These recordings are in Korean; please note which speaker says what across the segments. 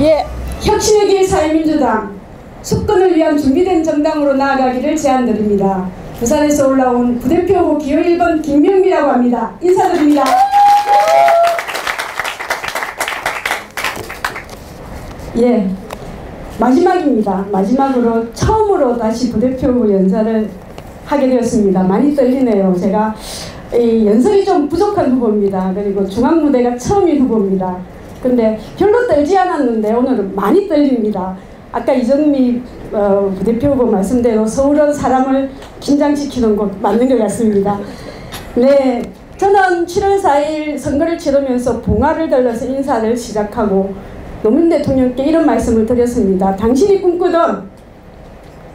Speaker 1: 예, 혁신의 길 사회민주당 수권을 위한 준비된 정당으로 나아가기를 제안드립니다. 부산에서 올라온 부대표 후보 기호 1번 김명미라고 합니다. 인사드립니다. 예, 마지막입니다. 마지막으로 처음으로 다시 부대표 후보 연사를 하게 되었습니다. 많이 떨리네요. 제가 연설이 좀 부족한 후보입니다. 그리고 중앙무대가 처음인 후보입니다. 근데 별로 떨지 않았는데 오늘은 많이 떨립니다. 아까 이정미 부대표 후보 말씀대로 서울은 사람을 긴장시키는 곳 맞는 것 같습니다. 네, 저는 7월 4일 선거를 치르면서 봉화를 들러서 인사를 시작하고 노무현 대통령께 이런 말씀을 드렸습니다. 당신이 꿈꾸던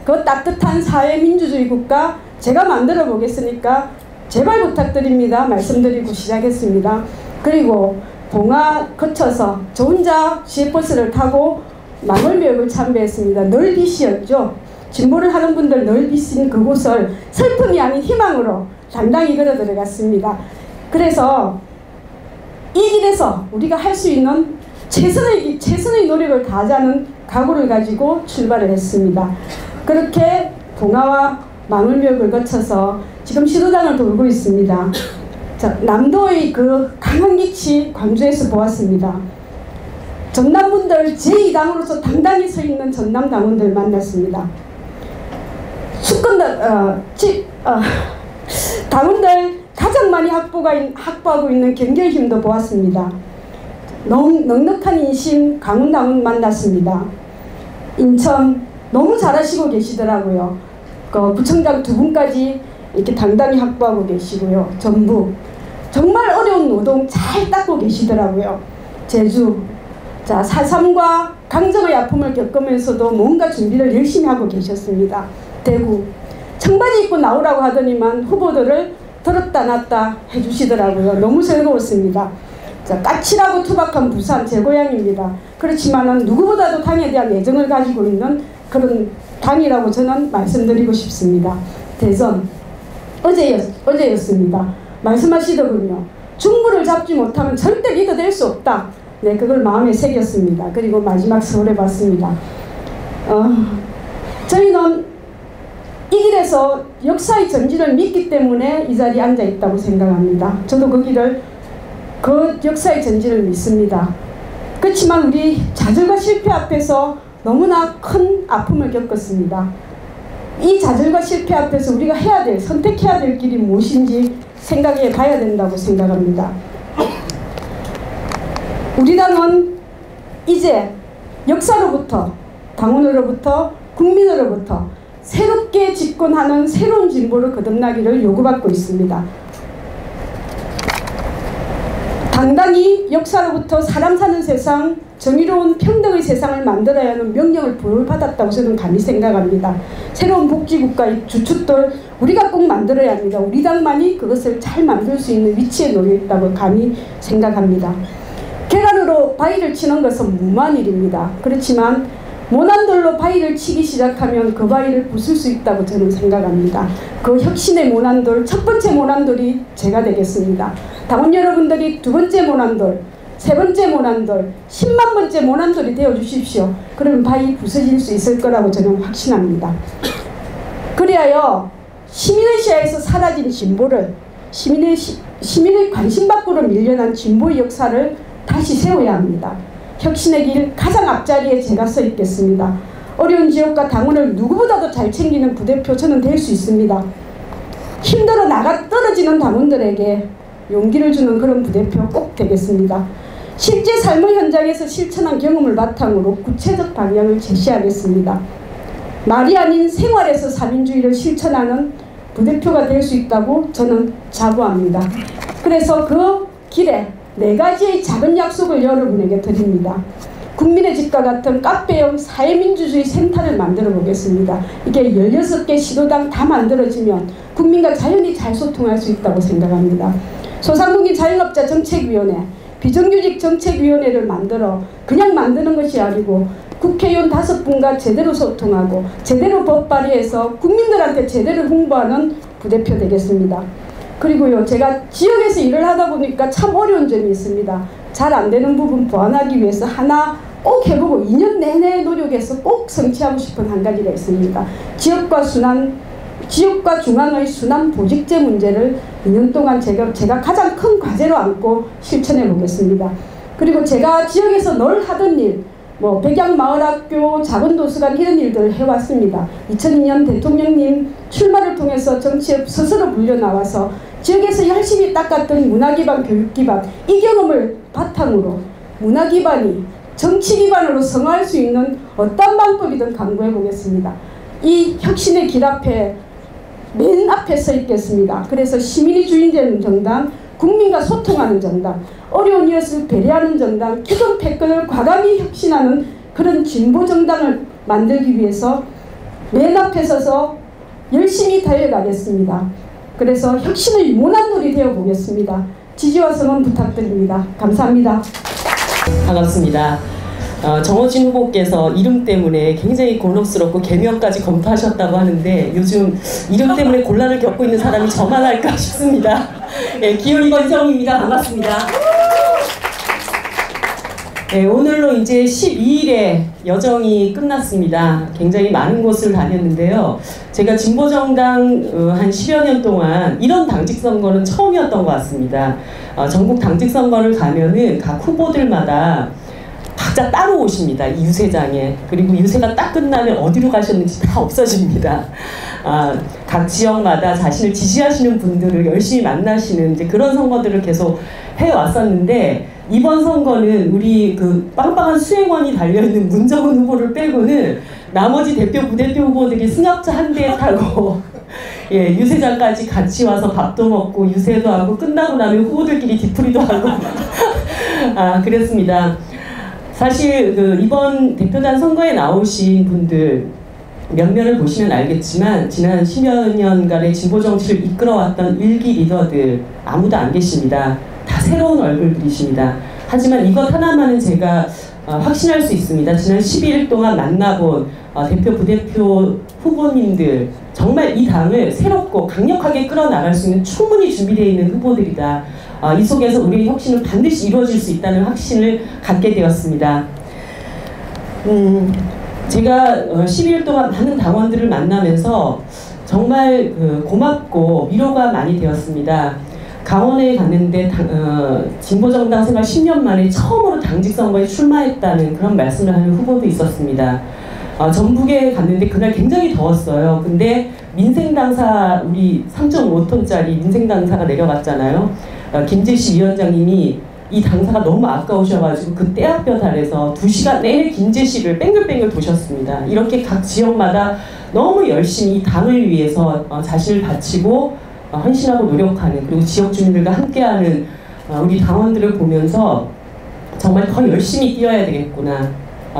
Speaker 1: 그 따뜻한 사회민주주의 국가 제가 만들어 보겠으니까 제발 부탁드립니다 말씀드리고 시작했습니다. 그리고 봉화 거쳐서 저 혼자 시외버스를 타고 망월묘역을 참배했습니다. 늘 빛이었죠. 진보를 하는 분들 늘 빛인 그곳을 슬픔이 아닌 희망으로 당당히 걸어 들어갔습니다. 그래서 이 길에서 우리가 할 수 있는 최선의 노력을 다하자는 각오를 가지고 출발을 했습니다. 그렇게 봉화와 망월묘역을 거쳐서 지금 시도당을 돌고 있습니다. 자, 남도의 그 강한 기치 광주에서 보았습니다. 전남분들 제2당으로서 당당히 서 있는 전남 당원들 만났습니다. 당원들 가장 많이 확보하고 있는 경결힘도 보았습니다. 넉넉한 인심 강훈 당원 만났습니다. 인천 너무 잘하시고 계시더라고요. 구청장 2분까지 이렇게 당당히 확보하고 계시고요. 전북 정말 어려운 노동 잘 닦고 계시더라고요. 제주, 자 4.3과 강정의 아픔을 겪으면서도 뭔가 준비를 열심히 하고 계셨습니다. 대구 청바지 입고 나오라고 하더니만 후보들을 들었다 놨다 해주시더라고요. 너무 즐거웠습니다. 자, 까칠하고 투박한 부산 제 고향입니다. 그렇지만은 누구보다도 당에 대한 애정을 가지고 있는 그런 당이라고 저는 말씀드리고 싶습니다. 대선 어제였습니다. 말씀하시더군요. 중부를 잡지 못하면 절대 리더 될 수 없다. 네, 그걸 마음에 새겼습니다. 그리고 마지막 서울에 봤습니다. 저희는 이 길에서 역사의 전진을 믿기 때문에 이 자리에 앉아 있다고 생각합니다. 저도 그 역사의 전진을 믿습니다. 그렇지만 우리 좌절과 실패 앞에서 너무나 큰 아픔을 겪었습니다. 이 좌절과 실패 앞에서 우리가 선택해야 될 길이 무엇인지 생각해 봐야 된다고 생각합니다. 우리 당은 이제 역사로부터, 당원으로부터, 국민으로부터 새롭게 집권하는 새로운 진보를 거듭나기를 요구받고 있습니다. 당당히 역사로부터 사람 사는 세상, 정의로운 평등의 세상을 만들어야 하는 명령을 부여받았다고 저는 감히 생각합니다. 새로운 복지국가의 주춧돌 우리가 꼭 만들어야 합니다. 우리 당만이 그것을 잘 만들 수 있는 위치에 놓여 있다고 감히 생각합니다. 계란으로 바위를 치는 것은 무모한 일입니다. 그렇지만 모난돌로 바위를 치기 시작하면 그 바위를 부술 수 있다고 저는 생각합니다. 그 혁신의 모난돌, 첫 번째 모난돌이 제가 되겠습니다. 당원 여러분들이 두 번째 모난돌, 세 번째 모난돌, 10만 번째 모난돌이 되어주십시오. 그러면 바위 부서질 수 있을 거라고 저는 확신합니다. 그리하여 시민의 시야에서 사라진 진보를 시민의 관심 밖으로 밀려난 진보의 역사를 다시 세워야 합니다. 혁신의 길 가장 앞자리에 제가 서 있겠습니다. 어려운 지역과 당원을 누구보다도 잘 챙기는 부대표 저는 될 수 있습니다. 힘들어 나가 떨어지는 당원들에게 용기를 주는 그런 부대표 꼭 되겠습니다. 실제 삶의 현장에서 실천한 경험을 바탕으로 구체적 방향을 제시하겠습니다. 말이 아닌 생활에서 사민주의를 실천하는 부대표가 될 수 있다고 저는 자부합니다. 그래서 그 길에 4가지의 작은 약속을 여러분에게 드립니다. 국민의 집과 같은 카페형 사회민주주의 센터를 만들어 보겠습니다. 이게 16개 시도당 다 만들어지면 국민과 자연히 잘 소통할 수 있다고 생각합니다. 소상공인 자영업자 정책위원회, 비정규직 정책위원회를 만들어 그냥 만드는 것이 아니고 국회의원 5분과 제대로 소통하고 제대로 법 발의해서 국민들한테 제대로 홍보하는 부대표 되겠습니다. 그리고요, 제가 지역에서 일을 하다 보니까 참 어려운 점이 있습니다. 잘 안 되는 부분 보완하기 위해서 하나 꼭 해보고 2년 내내 노력해서 꼭 성취하고 싶은 한 가지가 있습니다. 지역과 중앙의 순환 보직제 문제를 2년 동안 제가 가장 큰 과제로 안고 실천해 보겠습니다. 그리고 제가 지역에서 늘 하던 일, 백양마을학교, 작은 도서관 이런 일들을 해왔습니다. 2002년 대통령님 출마를 통해서 정치에 스스로 물려나와서 지역에서 열심히 닦았던 문화기반, 교육기반, 이 경험을 바탕으로 문화기반이 정치기반으로 성화할 수 있는 어떤 방법이든 강구해 보겠습니다. 이 혁신의 길 앞에 맨 앞에 서 있겠습니다. 그래서 시민이 주인되는 정당, 국민과 소통하는 정당, 어려운 이웃을 배려하는 정당, 기존 패권을 과감히 혁신하는 그런 진보 정당을 만들기 위해서 맨 앞에 서서 열심히 달려가겠습니다. 그래서 혁신의 모난돌이 되어보겠습니다. 지지와 성원 부탁드립니다. 감사합니다.
Speaker 2: 반갑습니다. 정호진 후보께서 이름 때문에 굉장히 곤혹스럽고 개명까지 검토하셨다고 하는데 요즘 이름 때문에 곤란을 겪고 있는 사람이 저만 할까 싶습니다. 네, 기훈 권성입니다. 반갑습니다. 네, 오늘로 이제 12일의 여정이 끝났습니다. 굉장히 많은 곳을 다녔는데요. 제가 진보정당 한 10여 년 동안 이런 당직 선거는 처음이었던 것 같습니다. 전국 당직 선거를 가면은 각 후보들마다 각자 따로 오십니다. 이 유세장에. 그리고 유세가 딱 끝나면 어디로 가셨는지 다 없어집니다. 각 지역마다 자신을 지지하시는 분들을 열심히 만나시는 이제 그런 선거들을 계속 해왔었는데 이번 선거는 우리 그 빵빵한 수행원이 달려있는 문정은 후보를 빼고는 나머지 대표, 부대표 후보들이 승합차 한 대에 타고 예, 유세장까지 같이 와서 밥도 먹고 유세도 하고 끝나고 나면 후보들끼리 뒤풀이도 하고 그랬습니다. 사실 이번 대표단 선거에 나오신 분들 면면을 보시면 알겠지만 지난 10여 년간의 진보 정치를 이끌어왔던 일기 리더들 아무도 안 계십니다. 다 새로운 얼굴들이십니다. 하지만 이것 하나만은 제가 확신할 수 있습니다. 지난 12일 동안 만나본 대표, 부대표 후보님들 정말 이 당을 새롭고 강력하게 끌어나갈 수 있는 충분히 준비되어 있는 후보들이다. 이 속에서 우리의 혁신은 반드시 이루어질 수 있다는 확신을 갖게 되었습니다. 제가 12일 동안 많은 당원들을 만나면서 정말 고맙고 위로가 많이 되었습니다. 강원에 갔는데 진보정당 생활 10년 만에 처음으로 당직 선거에 출마했다는 그런 말씀을 하는 후보도 있었습니다. 전북에 갔는데 그날 굉장히 더웠어요. 근데 민생당사 우리 3.5톤짜리 민생당사가 내려갔잖아요. 김재시 위원장님이 이 당사가 너무 아까우셔가지고 그 떼약볕 아래서 2시간 내내 김제시를 뺑글뺑글 도셨습니다. 이렇게 각 지역마다 너무 열심히 이 당을 위해서 자신을 바치고 헌신하고 노력하는, 그리고 지역 주민들과 함께하는 우리 당원들을 보면서 정말 더 열심히 뛰어야 되겠구나,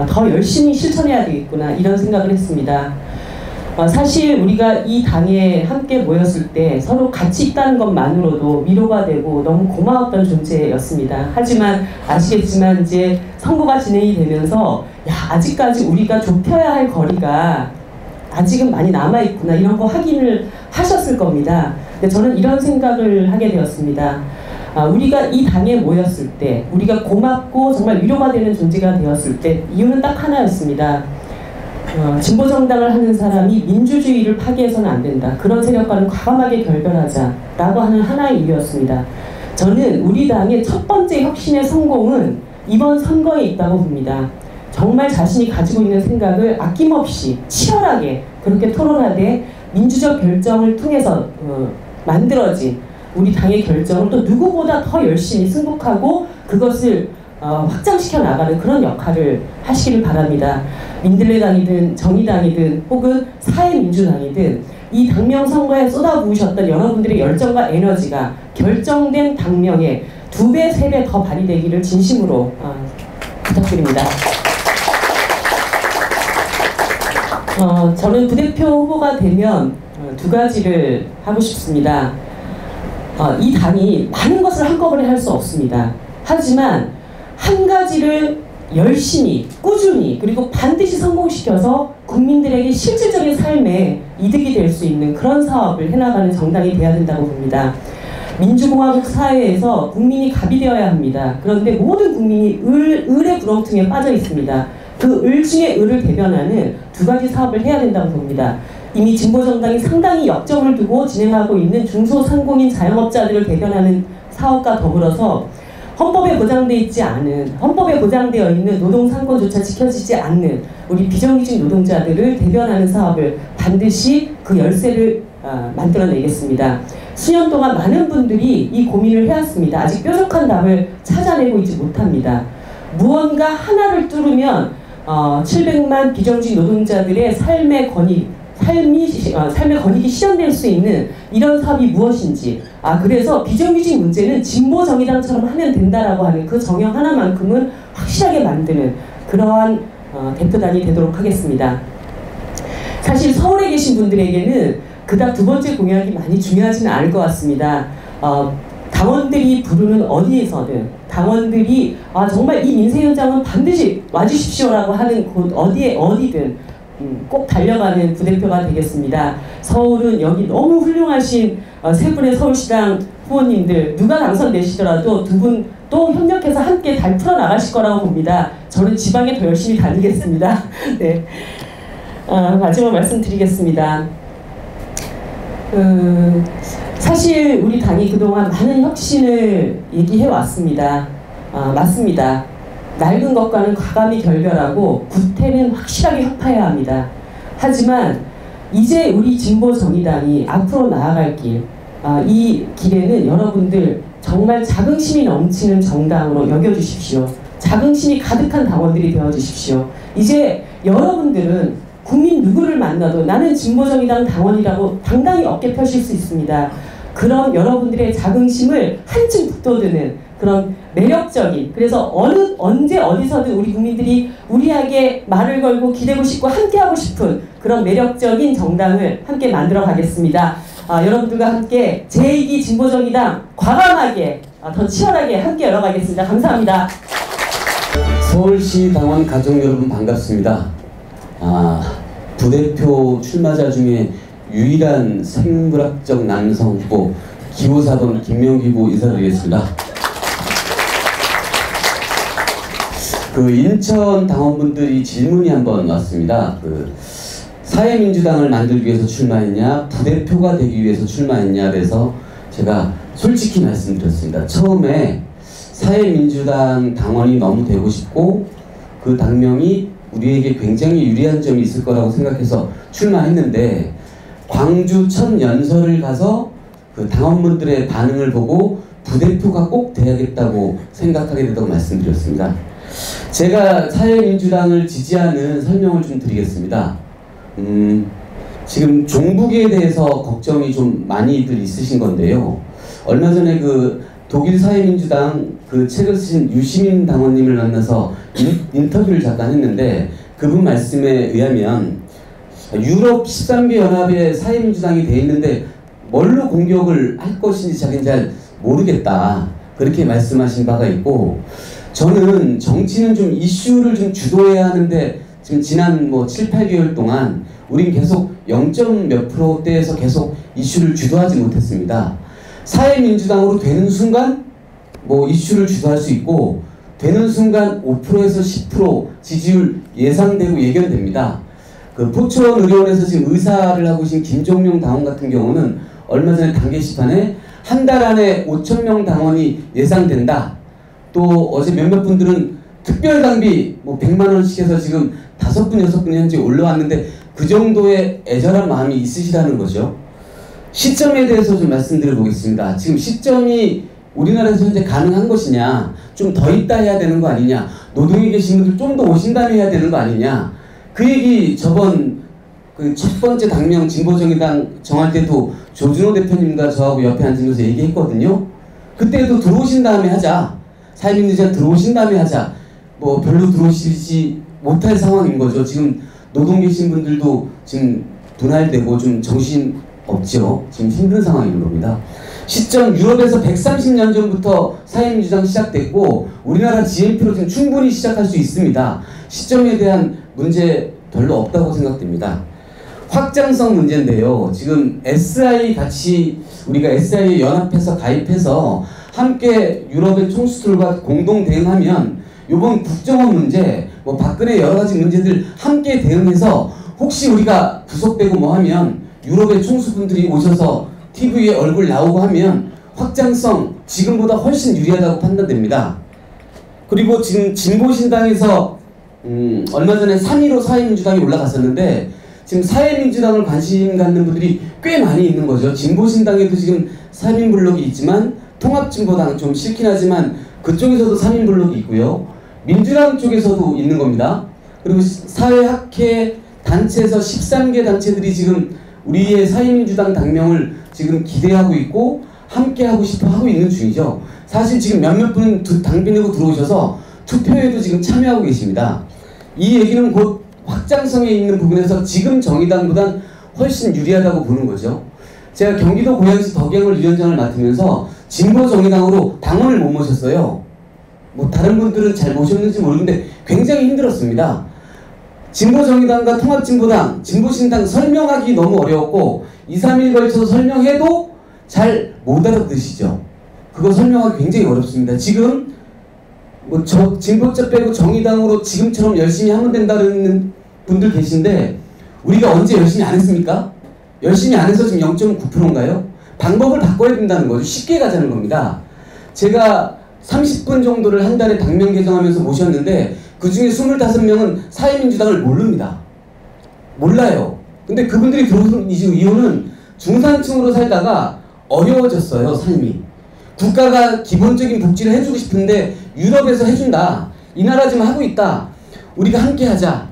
Speaker 2: 더 열심히 실천해야 되겠구나, 이런 생각을 했습니다. 사실 우리가 이 당에 함께 모였을 때 서로 같이 있다는 것만으로도 위로가 되고 너무 고마웠던 존재였습니다. 하지만 아시겠지만 이제 선거가 진행이 되면서 아직까지 우리가 좁혀야 할 거리가 아직은 많이 남아있구나, 이런 거 확인을 하셨을 겁니다. 근데 저는 이런 생각을 하게 되었습니다. 우리가 이 당에 모였을 때, 우리가 고맙고 정말 위로가 되는 존재가 되었을 때 이유는 딱 하나였습니다. 진보정당을 하는 사람이 민주주의를 파괴해서는 안 된다. 그런 세력과는 과감하게 결별하자라고 하는 하나의 이유였습니다. 저는 우리 당의 첫 번째 혁신의 성공은 이번 선거에 있다고 봅니다. 정말 자신이 가지고 있는 생각을 아낌없이 치열하게 그렇게 토론하되 민주적 결정을 통해서 만들어진 우리 당의 결정을 또 누구보다 더 열심히 승복하고 그것을 확장시켜 나가는 그런 역할을 하시기를 바랍니다. 민들레당이든 정의당이든 혹은 사회민주당이든 이 당명 선거에 쏟아부으셨던 여러분들의 열정과 에너지가 결정된 당명에 2배, 3배 더 발휘되기를 진심으로 부탁드립니다. 저는 부대표 후보가 되면 2가지를 하고 싶습니다. 이 당이 많은 것을 한꺼번에 할 수 없습니다. 하지만 한 가지를 열심히, 꾸준히, 그리고 반드시 성공시켜서 국민들에게 실질적인 삶에 이득이 될 수 있는 그런 사업을 해나가는 정당이 돼야 된다고 봅니다. 민주공화국 사회에서 국민이 갑이 되어야 합니다. 그런데 모든 국민이 을의 구렁텅이에 빠져 있습니다. 그 을 중에 을을 대변하는 두 가지 사업을 해야 된다고 봅니다. 이미 진보정당이 상당히 역점을 두고 진행하고 있는 중소상공인 자영업자들을 대변하는 사업과 더불어서 헌법에 보장되어 있는 노동상권조차 지켜지지 않는 우리 비정규직 노동자들을 대변하는 사업을 반드시 그 열쇠를 만들어내겠습니다. 수년 동안 많은 분들이 이 고민을 해왔습니다. 아직 뾰족한 답을 찾아내고 있지 못합니다. 무언가 하나를 뚫으면 700만 비정규직 노동자들의 삶의 권익이 실현될 수 있는 이런 사업이 무엇인지, 그래서 비정규직 문제는 진보정의당처럼 하면 된다라고 하는 그 정형 하나만큼은 확실하게 만드는 그러한 대표단이 되도록 하겠습니다. 사실 서울에 계신 분들에게는 그닥 두 번째 공약이 많이 중요하지는 않을 것 같습니다. 당원들이 부르는 어디에서든 당원들이 정말 이 민생 현장은 반드시 와주십시오라고 하는 곳 어디든 꼭 달려가는 부대표가 되겠습니다. 서울은 여기 너무 훌륭하신 세 분의 서울시장 후보님들 누가 당선되시더라도 두 분 또 협력해서 함께 잘 풀어나가실 거라고 봅니다. 저는 지방에 더 열심히 다니겠습니다. 네. 마지막 말씀드리겠습니다. 사실 우리 당이 그동안 많은 혁신을 얘기해 왔습니다. 맞습니다. 낡은 것과는 과감히 결별하고 구태는 확실하게 협파해야 합니다. 하지만 이제 우리 진보정의당이 앞으로 나아갈 길, 이 길에는 여러분들 정말 자긍심이 넘치는 정당으로 여겨주십시오. 자긍심이 가득한 당원들이 되어주십시오. 이제 여러분들은 국민 누구를 만나도 나는 진보정의당 당원이라고 당당히 어깨 펴실 수 있습니다. 그런 여러분들의 자긍심을 한층 북돋우는 그런 매력적인, 그래서 언제 어디서든 우리 국민들이 우리에게 말을 걸고 기대고 싶고 함께하고 싶은 그런 매력적인 정당을 함께 만들어 가겠습니다. 여러분들과 함께 제2기 진보정의당 과감하게 더 치열하게 함께 열어가겠습니다. 감사합니다.
Speaker 3: 서울시 당원 가족 여러분 반갑습니다. 부대표 출마자 중에 유일한 생물학적 남성 후보 기호사번 김명기 후보 인사드리겠습니다. 인천 당원분들이 질문이 한번 왔습니다. 사회민주당을 만들기 위해서 출마했냐, 부대표가 되기 위해서 출마했냐, 그래서 제가 솔직히 말씀드렸습니다. 처음에 사회민주당 당원이 너무 되고 싶고 그 당명이 우리에게 굉장히 유리한 점이 있을 거라고 생각해서 출마했는데, 광주 첫 연설을 가서 그 당원분들의 반응을 보고 부대표가 꼭 돼야겠다고 생각하게 됐다고 말씀드렸습니다. 제가 사회민주당을 지지하는 설명을 좀 드리겠습니다. 지금 종북에 대해서 걱정이 좀 많이들 있으신 건데요. 얼마 전에 독일 사회민주당 책을 쓰신 유시민 당원님을 만나서 인터뷰를 잠깐 했는데, 그분 말씀에 의하면 유럽 13개 연합에 사회민주당이 돼 있는데 뭘로 공격을 할 것인지 자기는 잘 모르겠다, 그렇게 말씀하신 바가 있고, 저는 정치는 좀 이슈를 좀 주도해야 하는데 지금 지난 7, 8개월 동안 우린 계속 0몇 %대에서 계속 이슈를 주도하지 못했습니다. 사회민주당으로 되는 순간 이슈를 주도할 수 있고, 되는 순간 5%에서 10% 지지율 예상되고 예견됩니다. 포천의료원에서 지금 의사를 하고 계신 김종용 당원 같은 경우는 얼마 전에 당 게시판에 한 달 안에 5,000명 당원이 예상된다. 또 어제 몇몇 분들은 특별당비 100만 원씩 해서 지금 5분, 6분 현재 올라왔는데 그 정도의 애절한 마음이 있으시다는 거죠. 시점에 대해서 좀 말씀드려 보겠습니다. 지금 시점이 우리나라에서 현재 가능한 것이냐, 좀 더 있다 해야 되는 거 아니냐, 노동에 계신 분들 좀 더 오신 다음에 해야 되는 거 아니냐, 그 얘기 저번 첫 번째 당명 진보정의당 정할 때도 조준호 대표님과 저하고 옆에 앉으면서 얘기했거든요. 그때도 들어오신 다음에 하자, 사회민주당 들어오신 다음에 하자, 별로 들어오시지 못할 상황인 거죠. 지금 노동 계신 분들도 지금 분할되고 좀 정신 없죠. 지금 힘든 상황인 겁니다. 시점, 유럽에서 130년 전부터 사회민주당 시작됐고 우리나라 GNP로 지금 충분히 시작할 수 있습니다. 시점에 대한 문제 별로 없다고 생각됩니다. 확장성 문제인데요. 지금 SI 같이 우리가 SI에 연합해서 가입해서 함께 유럽의 총수들과 공동 대응하면 이번 국정원 문제, 뭐 박근혜 여러 가지 문제들 함께 대응해서 혹시 우리가 구속되고 뭐 하면 유럽의 총수분들이 오셔서 TV에 얼굴 나오고 하면 확장성 지금보다 훨씬 유리하다고 판단됩니다. 그리고 지금 진보신당에서 얼마 전에 3위로 사회민주당이 올라갔었는데 지금 사회민주당을 관심 갖는 분들이 꽤 많이 있는 거죠. 진보신당에도 지금 3인 블록이 있지만 통합진보당 좀 싫긴 하지만 그쪽에서도 3인 블록이 있고요. 민주당 쪽에서도 있는 겁니다. 그리고 사회학회 단체에서 13개 단체들이 지금 우리의 사회민주당 당명을 지금 기대하고 있고 함께 하고 싶어 하고 있는 중이죠. 사실 지금 몇몇 분은 당비 내고 들어오셔서 투표에도 지금 참여하고 계십니다. 이 얘기는 곧 확장성에 있는 부분에서 지금 정의당보단 훨씬 유리하다고 보는 거죠. 제가 경기도 고양시 덕양을 위원장을 맡으면서 진보 정의당으로 당원을 못 모셨어요. 뭐 다른 분들은 잘 모셨는지 모르는데 굉장히 힘들었습니다. 진보 정의당과 통합진보당, 진보신당 설명하기 너무 어려웠고 2, 3일 걸쳐서 설명해도 잘 못 알아듣으시죠. 그거 설명하기 굉장히 어렵습니다. 지금 뭐 진보자 빼고 정의당으로 지금처럼 열심히 하면 된다는 분들 계신데 우리가 언제 열심히 안 했습니까? 열심히 안 해서 지금 0.9%인가요? 방법을 바꿔야 된다는 거죠. 쉽게 가자는 겁니다. 제가 30분 정도를 한 달에 당명 개정하면서 모셨는데 그 중에 25명은 사회민주당을 모릅니다. 몰라요. 근데 그분들이 들어오는 이유는 중산층으로 살다가 어려워졌어요, 삶이. 국가가 기본적인 복지를 해주고 싶은데 유럽에서 해준다. 이 나라 지금 하고 있다. 우리가 함께 하자.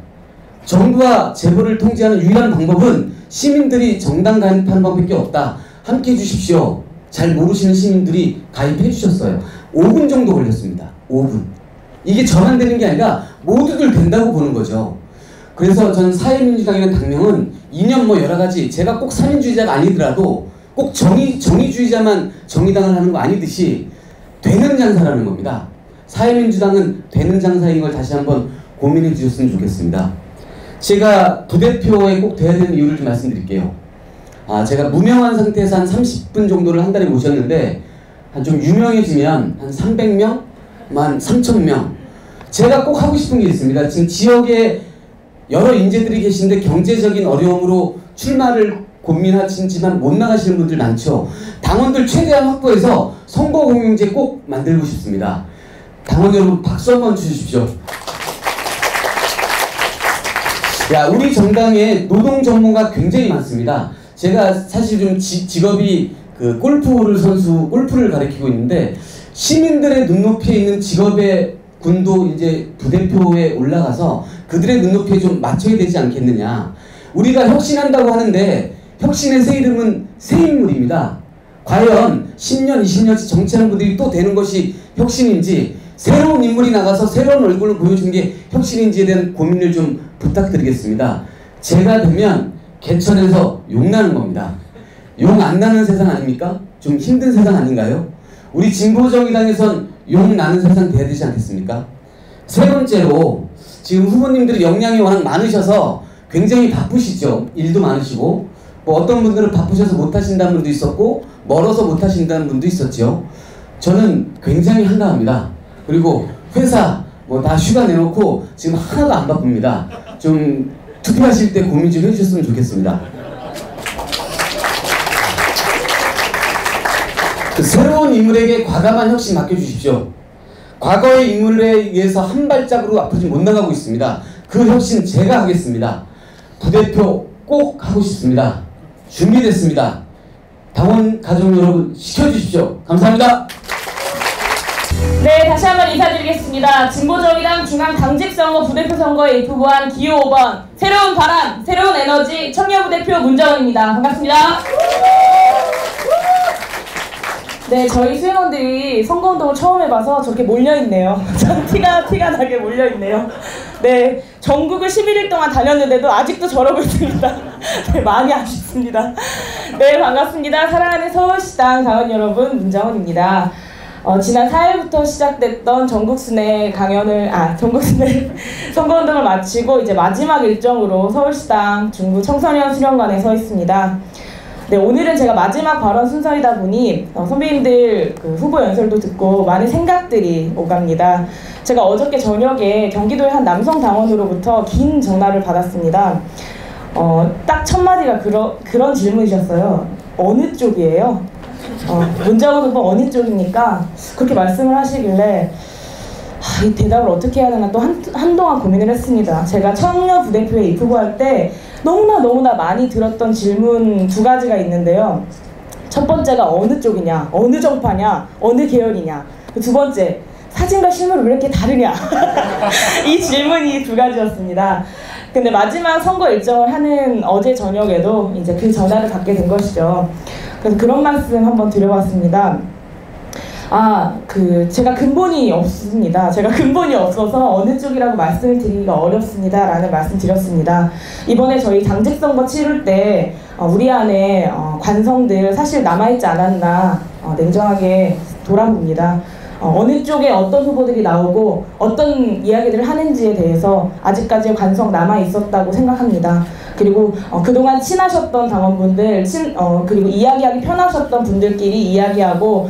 Speaker 3: 정부와 재벌을 통제하는 유일한 방법은 시민들이 정당 가입하는 방법밖에 없다. 함께 해주십시오. 잘 모르시는 시민들이 가입해 주셨어요. 5분 정도 걸렸습니다. 5분. 이게 저만 되는 게 아니라 모두들 된다고 보는 거죠. 그래서 전 사회민주당이라는 당명은 2년 뭐 여러 가지 제가 꼭 3인주의자가 아니더라도 꼭 정의주의자만 정의당을 하는 거 아니듯이 되는 장사라는 겁니다. 사회민주당은 되는 장사인 걸 다시 한번 고민해 주셨으면 좋겠습니다. 제가 부대표에 꼭 돼야 되는 이유를 좀 말씀드릴게요. 제가 무명한 상태에서 한 30분 정도를 한 달에 모셨는데 한 좀 유명해지면 한 300명? 한 3,000명. 제가 꼭 하고 싶은 게 있습니다. 지금 지역에 여러 인재들이 계신데 경제적인 어려움으로 출마를 고민하시지만 못 나가시는 분들 많죠. 당원들 최대한 확보해서 선거공영제 꼭 만들고 싶습니다. 당원 여러분 박수 한번 주십시오. 우리 정당에 노동 전문가 굉장히 많습니다. 제가 사실 좀 직업이 그 골프를 가르치고 있는데 시민들의 눈높이에 있는 직업의 군도 이제 부대표에 올라가서 그들의 눈높이에 좀 맞춰야 되지 않겠느냐. 우리가 혁신한다고 하는데 혁신의 새 이름은 새 인물입니다. 과연 10년, 20년씩 정치하는 분들이 또 되는 것이 혁신인지 새로운 인물이 나가서 새로운 얼굴을 보여주는 게 혁신인지에 대한 고민을 좀 부탁드리겠습니다. 제가 되면 개천에서 용 나는 겁니다. 용 안 나는 세상 아닙니까? 좀 힘든 세상 아닌가요? 우리 진보정의당에선 용 나는 세상 돼야 되지 않겠습니까? 세 번째로 지금 후보님들이 역량이 워낙 많으셔서 굉장히 바쁘시죠. 일도 많으시고 뭐 어떤 분들은 바쁘셔서 못하신다는 분도 있었고 멀어서 못하신다는 분도 있었죠. 저는 굉장히 한가합니다. 그리고 회사 뭐 다 휴가 내놓고 지금 하나도 안 바쁩니다. 좀 투표하실 때 고민 좀 해주셨으면 좋겠습니다. 그 새로운 인물에게 과감한 혁신 맡겨주십시오. 과거의 인물에 의해서 한 발짝으로 앞으로 못 나가고 있습니다. 그 혁신 제가 하겠습니다. 부대표 꼭 하고 싶습니다. 준비됐습니다. 당원 가족 여러분 시켜주십시오. 감사합니다.
Speaker 4: 네, 다시 한번 인사드리겠습니다. 진보정의당 중앙당직선거 부대표 선거에 입후보한 기호 5번 새로운 바람, 새로운 에너지 청년부대표 문정은입니다. 반갑습니다. 네, 저희 수행원들이 선거운동을 처음 해봐서 저렇게 몰려있네요. 티가 나게 몰려있네요. 네, 전국을 11일 동안 다녔는데도 아직도 저러고 있습니다. 네, 많이 아쉽습니다. 네, 반갑습니다. 사랑하는 서울시당 당원 여러분, 문정은입니다. 지난 4일부터 시작됐던 전국순회 전국순회 선거운동을 마치고 이제 마지막 일정으로 서울시당 중부 청소년 수련관에 서 있습니다. 네, 오늘은 제가 마지막 발언 순서이다 보니 선배님들 그 후보 연설도 듣고 많은 생각들이 오갑니다. 제가 어저께 저녁에 경기도의 한 남성 당원으로부터 긴 전화를 받았습니다. 딱 첫 마디가 그런 질문이셨어요. 어느 쪽이에요? 문자로 보면 어느 쪽입니까? 그렇게 말씀을 하시길래 이 대답을 어떻게 해야 되나 또 한동안 고민을 했습니다. 제가 청년 부대표에 입후보할 때 너무나 많이 들었던 질문 두 가지가 있는데요. 첫 번째가 어느 쪽이냐, 어느 정파냐, 어느 계열이냐. 두 번째, 사진과 실물이 왜 이렇게 다르냐. 이 질문이 두 가지였습니다. 근데 마지막 선거 일정을 하는 어제 저녁에도 이제 그 전화를 받게 된 것이죠. 그래서 그런 말씀 한번 드려봤습니다. 제가 근본이 없습니다. 제가 근본이 없어서 어느 쪽이라고 말씀을 드리기가 어렵습니다. 라는 말씀 드렸습니다. 이번에 저희 당직 선거 치를 때 우리 안에 관성들 사실 남아있지 않았나 냉정하게 돌아봅니다. 어느 쪽에 어떤 후보들이 나오고 어떤 이야기들을 하는지에 대해서 아직까지 관성 남아있었다고 생각합니다. 그리고 그동안 친하셨던 당원분들, 그리고 이야기하기 편하셨던 분들끼리 이야기하고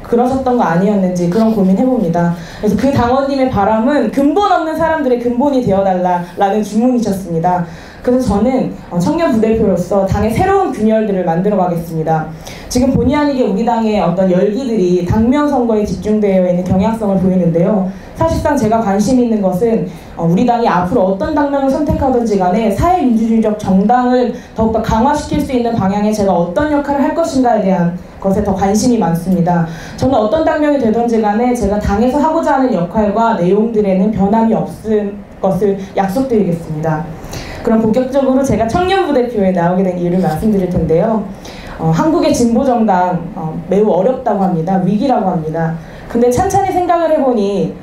Speaker 4: 그러셨던 거 아니었는지 그런 고민해봅니다. 그래서 그 당원님의 바람은 근본 없는 사람들의 근본이 되어달라라는 주문이셨습니다. 그래서 저는 청년 부대표로서 당의 새로운 균열들을 만들어 가겠습니다. 지금 본의 아니게 우리 당의 어떤 열기들이 당면 선거에 집중되어 있는 경향성을 보이는데요. 사실상 제가 관심 있는 것은 우리 당이 앞으로 어떤 당명을 선택하든지 간에 사회민주주의적 정당을 더욱더 강화시킬 수 있는 방향에 제가 어떤 역할을 할 것인가에 대한 것에 더 관심이 많습니다. 저는 어떤 당명이 되든지 간에 제가 당에서 하고자 하는 역할과 내용들에는 변함이 없을 것을 약속드리겠습니다. 그럼 본격적으로 제가 청년 부대표에 나오게 된 이유를 말씀드릴 텐데요. 한국의 진보정당 매우 어렵다고 합니다. 위기라고 합니다. 근데 찬찬히 생각을 해보니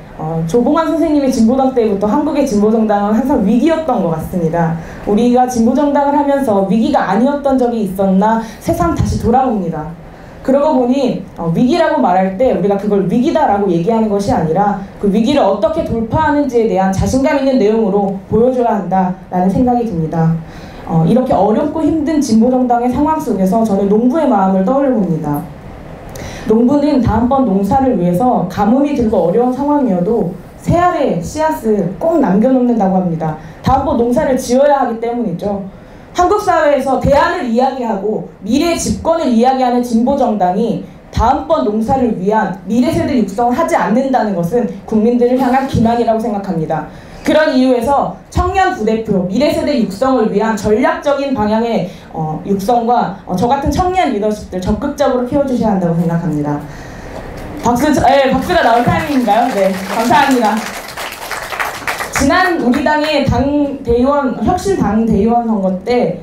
Speaker 4: 조봉환 선생님이 진보당 때부터 한국의 진보정당은 항상 위기였던 것 같습니다. 우리가 진보정당을 하면서 위기가 아니었던 적이 있었나 세상 다시 돌아봅니다. 그러고 보니 위기라고 말할 때 우리가 그걸 위기다라고 얘기하는 것이 아니라 그 위기를 어떻게 돌파하는지에 대한 자신감 있는 내용으로 보여줘야 한다라는 생각이 듭니다. 이렇게 어렵고 힘든 진보정당의 상황 속에서 저는 농부의 마음을 떠올려 봅니다. 농부는 다음번 농사를 위해서 가뭄이 들고 어려운 상황이어도 새 알의 씨앗을 꼭 남겨놓는다고 합니다. 다음번 농사를 지어야 하기 때문이죠. 한국 사회에서 대안을 이야기하고 미래 집권을 이야기하는 진보정당이 다음번 농사를 위한 미래세대 육성을 하지 않는다는 것은 국민들을 향한 비난이라고 생각합니다. 그런 이유에서 청년 부대표, 미래세대 육성을 위한 전략적인 방향의 육성과 저 같은 청년 리더십들 적극적으로 키워주셔야 한다고 생각합니다. 박수가 나올 타이밍인가요? 네, 감사합니다. 지난 우리 당의 혁신 당 대의원 선거 때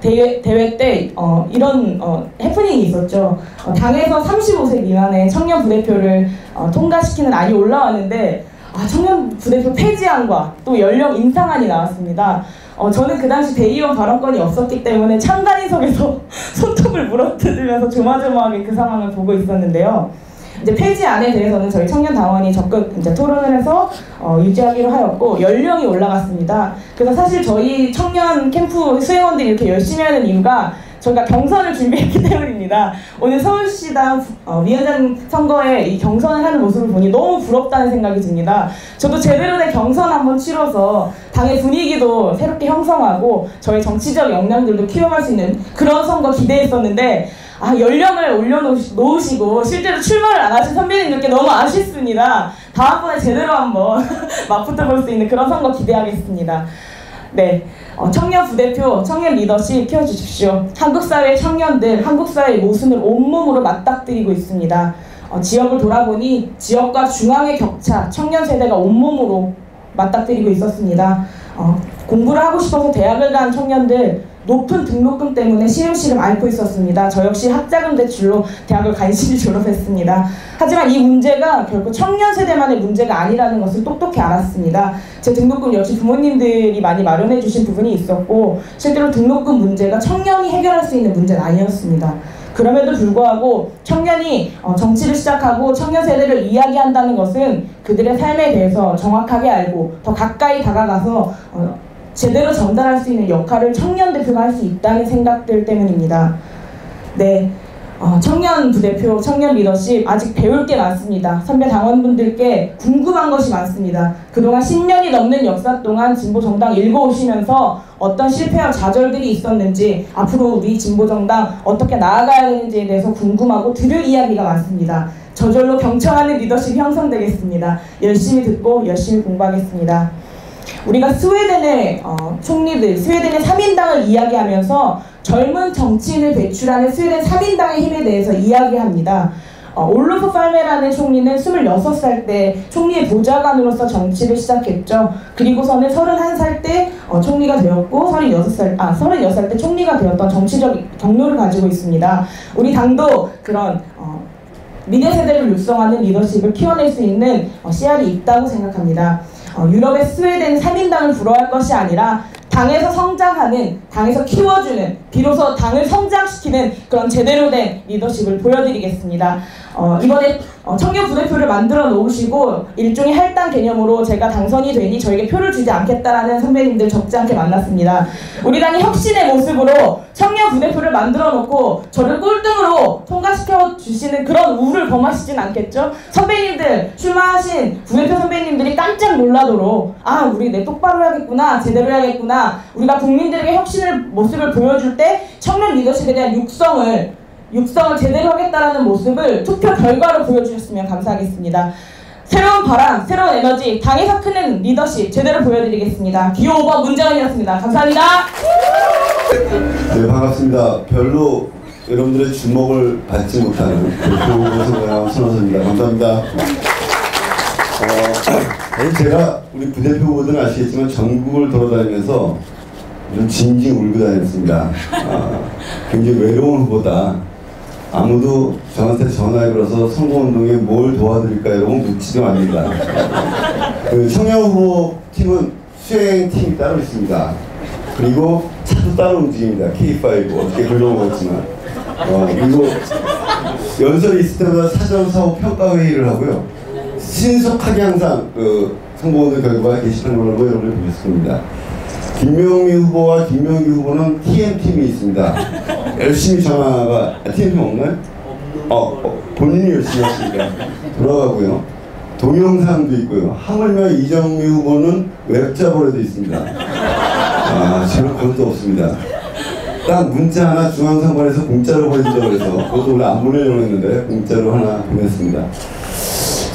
Speaker 4: 대회 때 이런 해프닝이 있었죠. 당에서 35세 미만의 청년 부대표를 통과시키는 안이 올라왔는데 청년 부대표 폐지안과 또 연령 인상안이 나왔습니다. 저는 그 당시 대의원 발언권이 없었기 때문에 창간인석에서 손톱을 물어뜯으면서 조마조마하게 그 상황을 보고 있었는데요. 이제 폐지안에 대해서는 저희 청년 당원이 적극 이제 토론을 해서 유지하기로 하였고 연령이 올라갔습니다. 그래서 사실 저희 청년 캠프 수행원들이 이렇게 열심히 하는 이유가 저희가 경선을 준비했기 때문입니다. 오늘 서울시당 위원장 선거에 이 경선을 하는 모습을 보니 너무 부럽다는 생각이 듭니다. 저도 제대로 된 경선 한번 치러서 당의 분위기도 새롭게 형성하고 저희 정치적 역량들도 키워갈 수 있는 그런 선거 기대했었는데 연령을 올려놓으시고 실제로 출마를 안 하신 선배님들께 너무 아쉽습니다. 다음번에 제대로 한번 맞붙어볼 수 있는 그런 선거 기대하겠습니다. 네, 청년 부대표, 청년 리더십 키워주십시오. 한국 사회의 청년들, 한국 사회의 모순을 온몸으로 맞닥뜨리고 있습니다. 지역을 돌아보니 지역과 중앙의 격차, 청년 세대가 온몸으로 맞닥뜨리고 있었습니다. 공부를 하고 싶어서 대학을 간 청년들, 높은 등록금 때문에 시름시름 앓고 있었습니다. 저 역시 학자금 대출로 대학을 간신히 졸업했습니다. 하지만 이 문제가 결코 청년 세대만의 문제가 아니라는 것을 똑똑히 알았습니다. 제 등록금 역시 부모님들이 많이 마련해 주신 부분이 있었고 실제로 등록금 문제가 청년이 해결할 수 있는 문제는 아니었습니다. 그럼에도 불구하고 청년이 정치를 시작하고 청년 세대를 이야기한다는 것은 그들의 삶에 대해서 정확하게 알고 더 가까이 다가가서 제대로 전달할 수 있는 역할을 청년 대표가 할 수 있다는 생각들 때문입니다. 네, 청년 부대표, 청년 리더십 아직 배울 게 많습니다. 선배 당원분들께 궁금한 것이 많습니다. 그동안 10년이 넘는 역사 동안 진보정당 읽어오시면서 어떤 실패와 좌절들이 있었는지, 앞으로 우리 진보정당 어떻게 나아가야 되는지에 대해서 궁금하고 들을 이야기가 많습니다. 저절로 경청하는 리더십이 형성되겠습니다. 열심히 듣고 열심히 공부하겠습니다. 우리가 스웨덴의 총리들, 스웨덴의 3인당을 이야기하면서 젊은 정치인을 배출하는 스웨덴 3인당의 힘에 대해서 이야기합니다. 올로프 팔메라는 총리는 26살 때 총리의 보좌관으로서 정치를 시작했죠. 그리고서는 31살 때 총리가 되었고 36살 때 총리가 되었던 정치적 경로를 가지고 있습니다. 우리 당도 그런 미래 세대를 육성하는 리더십을 키워낼 수 있는 씨알이 있다고 생각합니다. 유럽의 스웨덴 3인당을 부러워할 것이 아니라 당에서 성장하는, 당에서 키워주는, 비로소 당을 성장시키는 그런 제대로 된 리더십을 보여드리겠습니다. 이번에 청년 부대표를 만들어 놓으시고 일종의 할당 개념으로 제가 당선이 되니 저에게 표를 주지 않겠다라는 선배님들 적지 않게 만났습니다. 우리 당이 혁신의 모습으로 청년 부대표를 만들어 놓고 저를 꼴등으로 통과시켜 주시는 그런 우를 범하시진 않겠죠? 선배님들, 출마하신 부대표 선배님들이 깜짝 놀라도록 우리 내 똑바로 해야겠구나, 제대로 해야겠구나, 우리가 국민들에게 혁신의 모습을 보여줄 때 청년 리더십에 대한 육성을 제대로 하겠다라는 모습을 투표 결과로 보여주셨으면 감사하겠습니다. 새로운 바람, 새로운 에너지, 당에서 크는 리더십 제대로 보여드리겠습니다. 기호 5번 문재원이었습니다. 감사합니다.
Speaker 5: 네, 반갑습니다. 별로 여러분들의 주목을 받지 못하는 대표 선호선입니다. 감사합니다. 제가 우리 부대표분들은 아시겠지만 전국을 돌아다니면서 좀 징징 울고 다녔습니다. 굉장히 외로운 후보다. 아무도 저한테 전화해 걸어서 선거운동에 뭘 도와드릴까 이러고 묻지도 않습니다. 그 청년 후보 팀은 수행팀이 따로 있습니다. 그리고 차도 따로 움직입니다. K5 어떻게 흘러먹었지만 그리고 연설이 있을 때마다 사전 사후 평가 회의를 하고요. 신속하게 항상 그 선거운동 결과가 게시판 걸로 여러분을 보겠습니다. 김명미 후보와 김명기 후보는 TM팀이 있습니다. 열심히 전화가 TM팀 없나요? 본인이 열심히 하시니까 돌아가고요. 동영상도 있고요. 하물며 이정미 후보는 웹자보에도 있습니다. 저는 그것도 없습니다. 딱 문자 하나 중앙선관에서 공짜로 보내준다고 해서 그것도 원래 안 보내려고 했는데 공짜로 하나 보냈습니다.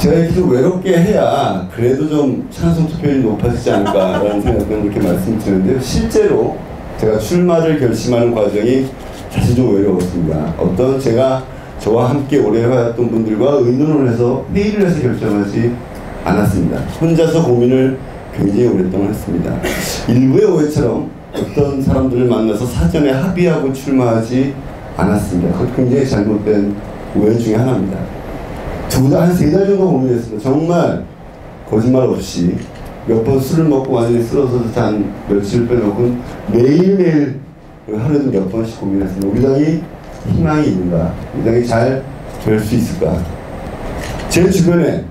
Speaker 5: 제가 이렇게 외롭게 해야 그래도 좀 찬성 투표율이 높아지지 않을까라는 생각을 그렇게 말씀드리는데요. 실제로 제가 출마를 결심하는 과정이 사실 좀 외로웠습니다. 어떤 제가 저와 함께 오래 해왔던 분들과 의논을 해서 회의를 해서 결정하지 않았습니다. 혼자서 고민을 굉장히 오랫동안 했습니다. 일부의 오해처럼 어떤 사람들을 만나서 사전에 합의하고 출마하지 않았습니다. 그것도 굉장히 잘못된 오해 중에 하나입니다. 한 3달 정도 고민했습니다. 정말 거짓말 없이 몇 번 술을 먹고 완전히 쓰러져서 한 며칠 빼놓고 매일매일 하루에도 몇 번씩 고민했습니다. 우리 당이 희망이 있는가? 우리 당이 잘 될 수 있을까? 제 주변에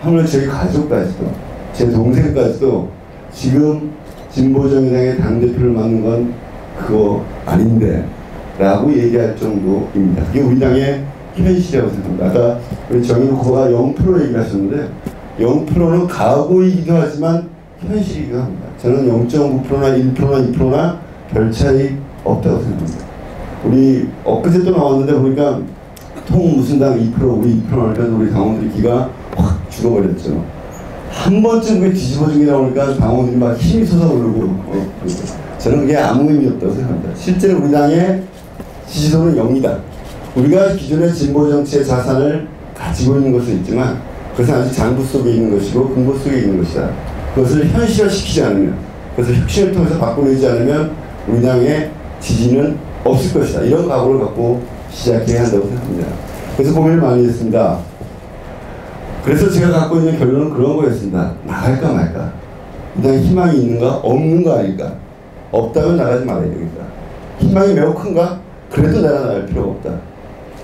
Speaker 5: 하물며 저희 가족까지도 제 동생까지도 지금 진보정의당의 당대표를 맡는 건 그거 아닌데 라고 얘기할 정도입니다. 그게 우리 당의 현실이라고 생각합니다. 아까 우리 정인 후보가 0% 얘기를 하셨는데 0%는 각오이기도 하지만 현실이기도 합니다. 저는 0.9%나 1%나 2%나 별 차이 없다고 생각합니다. 우리 엊그제 또 나왔는데 보니까 통 무슨 당 2% 우리 2% 하니까 우리 당원들이 기가 확 죽어버렸죠. 한 번쯤 그게 뒤집어진 게 나오니까 당원들이 막 힘이 솟아오르고 저는 그게 아무 의미 없다고 생각합니다. 실제로 우리 당의 지지도는 0이다. 우리가 기존의 진보 정치의 자산을 가지고 있는 것은 있지만 그것은 아직 장부 속에 있는 것이고 근거 속에 있는 것이다. 그것을 현실화시키지 않으면, 그것을 혁신을 통해서 바꿔내지 않으면 우리 당의 지지는 없을 것이다. 이런 각오를 갖고 시작해야 한다고 생각합니다. 그래서 고민을 많이 했습니다. 그래서 제가 갖고 있는 결론은 그런 거였습니다. 나갈까 말까. 이 당에 희망이 있는가 없는 거 아닐까. 없다면 나가지 말아야 되겠다. 희망이 매우 큰가? 그래도 내가 나갈 필요가 없다.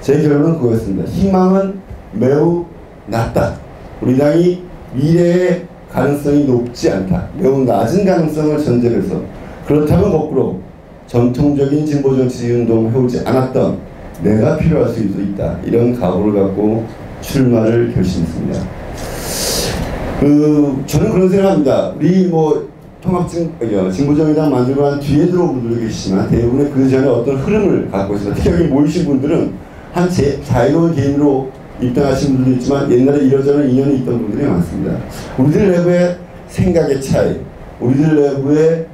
Speaker 5: 제 결론은 그거였습니다. 희망은 매우 낮다. 우리 당이 미래의 가능성이 높지 않다. 매우 낮은 가능성을 전제로 해서 그렇다면 거꾸로 전통적인 진보정치 운동을 해오지 않았던 내가 필요할 수도 있다. 이런 각오를 갖고 출마를 결심했습니다. 저는 그런 생각합니다. 우리 진보정의당 만들고 난 뒤에 들어온 분들도 계시지만 대부분의 그 전에 어떤 흐름을 갖고 있습니다. 특히 여기 모이신 분들은 한 자유로운 개인으로 입당하신 분들도 있지만 옛날에 이러저런 인연이 있던 분들이 많습니다. 우리들 내부의 생각의 차이, 우리들 내부의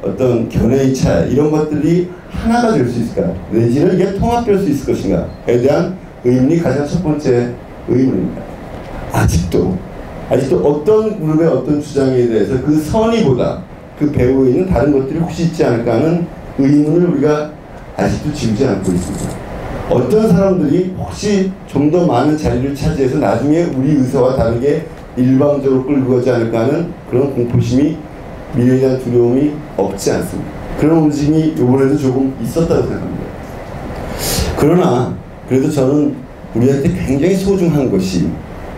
Speaker 5: 어떤 견해의 차이, 이런 것들이 하나가 될 수 있을까? 내지는 이게 통합될 수 있을 것인가에 대한 의문이 가장 첫 번째 의문입니다. 아직도 어떤 그룹의 어떤 주장에 대해서 그 선의보다 그 배후에 있는 다른 것들이 혹시 있지 않을까 하는 의문을 우리가 아직도 지우지 않고 있습니다. 어떤 사람들이 혹시 좀 더 많은 자리를 차지해서 나중에 우리 의사와 다르게 일방적으로 끌고 가지 않을까 하는 그런 공포심이, 미래에 대한 두려움이 없지 않습니다. 그런 움직임이 이번에도 조금 있었다고 생각합니다. 그러나 그래도 저는 우리한테 굉장히 소중한 것이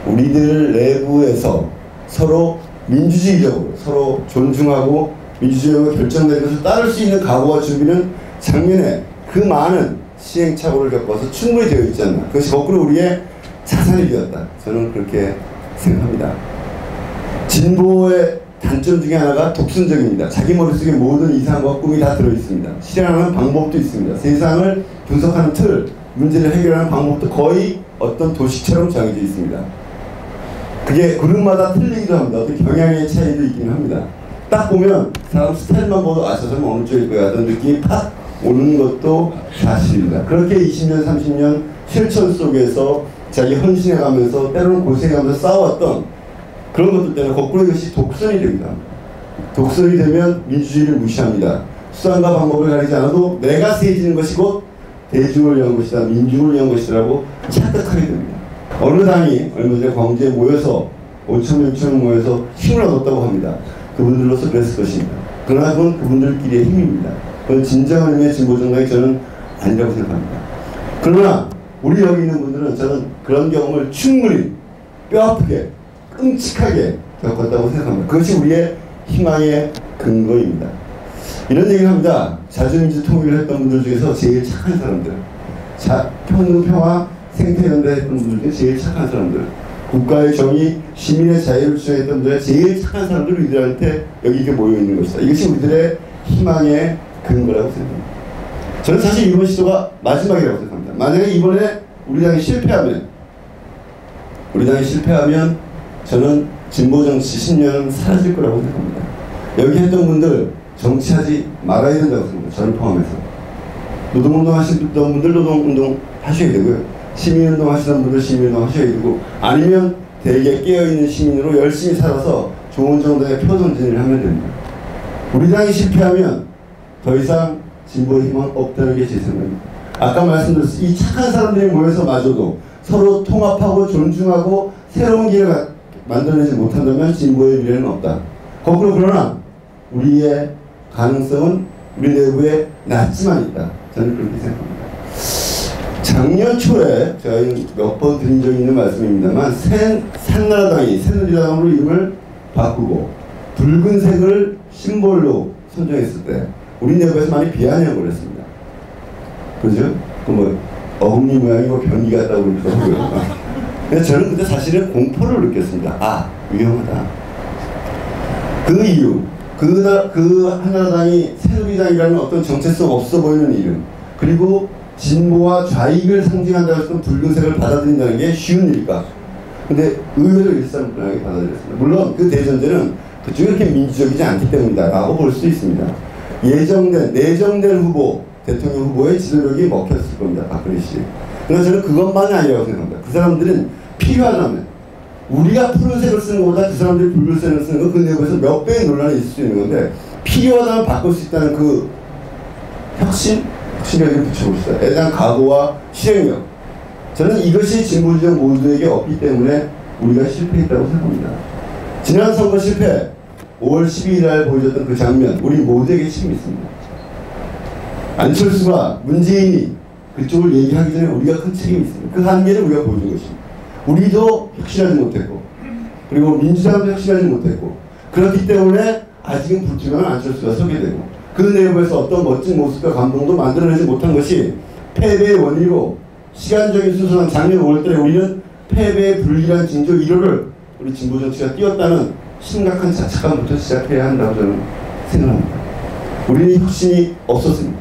Speaker 5: 우리들 내부에서 서로 민주주의적으로 서로 존중하고 민주주의가 결정된 것을 따를 수 있는 각오와 준비는 작년에 그 많은 시행착오를 겪어서 충분히 되어 있지 않나. 그것이 거꾸로 우리의 자산이 되었다. 저는 그렇게 생각합니다. 진보의 단점 중에 하나가 독선적입니다. 자기 머릿속에 모든 이상과 꿈이 다 들어있습니다. 실현하는 방법도 있습니다. 세상을 분석하는 틀, 문제를 해결하는 방법도 거의 어떤 도식처럼 정해져 있습니다. 그게 그룹마다 틀리기도 합니다. 어떤 경향의 차이도 있긴 합니다. 딱 보면 사람 스타일만 보고 저는 어느 쪽일 거야 하던 느낌이 팍 오는 것도 사실입니다. 그렇게 20년, 30년 실천 속에서 자기 헌신해가면서 때로는 고생하면서 싸워왔던 그런 것들 때문에 거꾸로 이것이 독선이 됩니다. 독선이 되면 민주주의를 무시합니다. 수단과 방법을 가리지 않아도 내가 세지는 것이 곧 대중을 위한 것이다, 민중을 위한 것이라고 착각하게 됩니다. 어느 당이 얼마 전에 광주에 모여서 5천 명 모여서 힘을 얻었다고 합니다. 그분들로서 그랬을 것입니다. 그러나 그건 그분들끼리의 힘입니다. 그건 진정한 의미의 진보정당이 저는 아니라고 생각합니다. 그러나 우리 여기 있는 분들은 저는 그런 경험을 충분히 뼈아프게 끔찍하게 겪었다고 생각합니다. 그것이 우리의 희망의 근거입니다. 이런 얘기를 합니다. 자주민주 통일을 했던 분들 중에서 제일 착한 사람들, 평등평화 생태연대 했던 분들 중에 제일 착한 사람들, 국가의 정의, 시민의 자유를 주장했던 분들의 제일 착한 사람들 우리들한테 여기 이렇게 모여있는 것이다. 이것이 우리들의 희망의 근거라고 생각합니다. 저는 사실 이번 시도가 마지막이라고 생각합니다. 만약에 이번에 우리 당이 실패하면 저는 진보정치 10년 사라질 거라고 생각합니다. 여기 했던 분들 정치하지 말아야 된다고 생각합니다. 저를 포함해서. 노동운동 하시던 분들 노동운동 하셔야 되고요. 시민운동 하시던 분들 시민운동 하셔야 되고, 아니면 대개 깨어있는 시민으로 열심히 살아서 좋은 정당의 표선진을 하면 됩니다. 우리 당이 실패하면 더 이상 진보의 희망 없다는 게 제 생각입니다. 아까 말씀드렸듯이 이 착한 사람들이 모여서 마저도 서로 통합하고 존중하고 새로운 길을 만들어내지 못한다면 진보의 미래는 없다. 거꾸로 그러나 우리의 가능성은 우리 내부에 낮지만 있다. 저는 그렇게 생각합니다. 작년 초에 제가 몇 번 드린 적이 있는 말씀입니다만 새누리당이 새누리당으로 이름을 바꾸고 붉은색을 심볼로 선정했을 때 우리 내부에서 많이 비아냥을 했습니다. 그죠? 어금니 모양이 변기 같다고 그러기도 하고요. 근데 저는 그때 사실은 공포를 느꼈습니다. 아, 위험하다. 그 이유, 그 한나라당이 새누리당이라는 어떤 정체성 없어 보이는 이름, 그리고 진보와 좌익을 상징한다고 했던 붉은색을 받아들인다는 게 쉬운 일일까? 근데 의외로 일사불란하게 받아들였습니다. 물론 그 대전제는 그쪽이 그렇게 민주적이지 않기 때문이다 라고 볼 수 있습니다. 내정된 후보, 대통령 후보의 지도력이 먹혔을 겁니다. 박근혜 씨. 그러나 저는 그것만이 아니라고 생각합니다. 그 사람들은 필요하다면 우리가 푸른색을 쓰는 것보다 그 사람들이 붉은색을 쓰는 건 그 내부에서 몇 배의 논란이 있을 수 있는 건데, 필요하다면 바꿀 수 있다는 그 혁신력을 붙여봅시다. 에 대한 각오와 실행력. 저는 이것이 진보주의 모두에게 없기 때문에 우리가 실패했다고 생각합니다. 지난 선거 실패, 5월 12일 날 보여줬던 그 장면, 우리 모두에게 책임이 있습니다. 안철수가 문재인이 그쪽을 얘기하기 전에 우리가 큰 책임이 있습니다. 그 한계를 우리가 보여준 것입니다. 우리도 혁신하지 못했고, 그리고 민주당도 혁신하지 못했고, 그렇기 때문에 아직은 불투명한 안철수가 서게 되고, 그 내부에서 어떤 멋진 모습과 감동도 만들어내지 못한 것이 패배의 원인이고, 시간적인 수순한 작년 5월달에 우리는 패배의 불길한 징조 1호를 우리 진보정치가 띄웠다는 심각한 자책감부터 시작해야 한다고 저는 생각합니다. 우리는 혁신이 없었습니다.